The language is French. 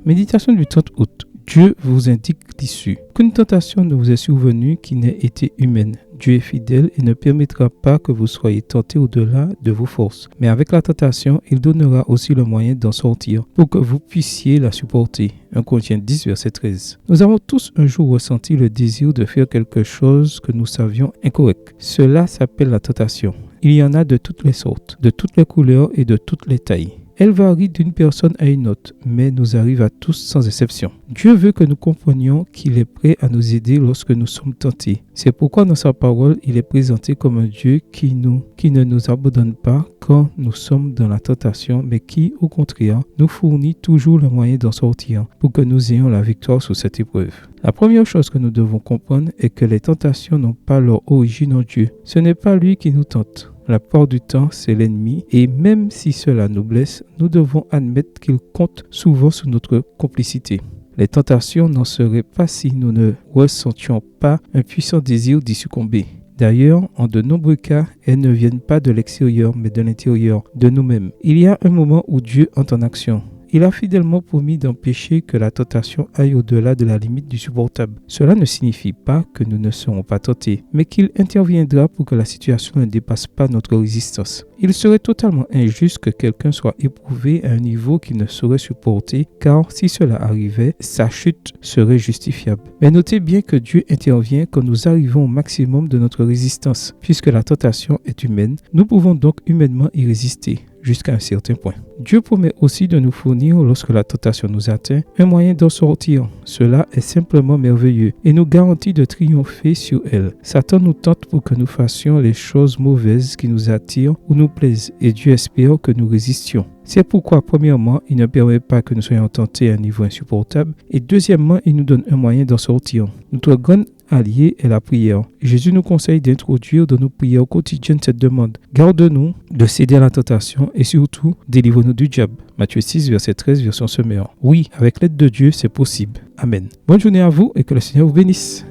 Méditation du 30 août. Dieu vous indique l'issue. Qu'une tentation ne vous est survenue qui n'ait été humaine. Dieu est fidèle et ne permettra pas que vous soyez tentés au-delà de vos forces. Mais avec la tentation, il donnera aussi le moyen d'en sortir pour que vous puissiez la supporter. 1 Corinthiens 10, verset 13. Nous avons tous un jour ressenti le désir de faire quelque chose que nous savions incorrect. Cela s'appelle la tentation. Il y en a de toutes les sortes, de toutes les couleurs et de toutes les tailles. Elle varie d'une personne à une autre, mais nous arrive à tous sans exception. Dieu veut que nous comprenions qu'il est prêt à nous aider lorsque nous sommes tentés. C'est pourquoi dans sa parole, il est présenté comme un Dieu qui ne nous abandonne pas quand nous sommes dans la tentation, mais qui, au contraire, nous fournit toujours le moyen d'en sortir pour que nous ayons la victoire sur cette épreuve. La première chose que nous devons comprendre est que les tentations n'ont pas leur origine en Dieu. Ce n'est pas lui qui nous tente. La plupart du temps, c'est l'ennemi, et même si cela nous blesse, nous devons admettre qu'il compte souvent sur notre complicité. Les tentations n'en seraient pas si nous ne ressentions pas un puissant désir d'y succomber. D'ailleurs, en de nombreux cas, elles ne viennent pas de l'extérieur, mais de l'intérieur, de nous-mêmes. Il y a un moment où Dieu entre en action. Il a fidèlement promis d'empêcher que la tentation aille au-delà de la limite du supportable. Cela ne signifie pas que nous ne serons pas tentés, mais qu'il interviendra pour que la situation ne dépasse pas notre résistance. Il serait totalement injuste que quelqu'un soit éprouvé à un niveau qu'il ne saurait supporter, car si cela arrivait, sa chute serait justifiable. Mais notez bien que Dieu intervient quand nous arrivons au maximum de notre résistance. Puisque la tentation est humaine, nous pouvons donc humainement y résister jusqu'à un certain point. Dieu promet aussi de nous fournir, lorsque la tentation nous atteint, un moyen d'en sortir. Cela est simplement merveilleux et nous garantit de triompher sur elle. Satan nous tente pour que nous fassions les choses mauvaises qui nous attirent ou nous plaisent, et Dieu espère que nous résistions. C'est pourquoi, premièrement, il ne permet pas que nous soyons tentés à un niveau insupportable, et deuxièmement, il nous donne un moyen d'en sortir. Notre grand allié est la prière. Jésus nous conseille d'introduire dans nos prières quotidiennes cette demande. Garde-nous de céder à la tentation et surtout, délivre-nous du diable. Matthieu 6, verset 13, version Semeur. Oui, avec l'aide de Dieu, c'est possible. Amen. Bonne journée à vous et que le Seigneur vous bénisse.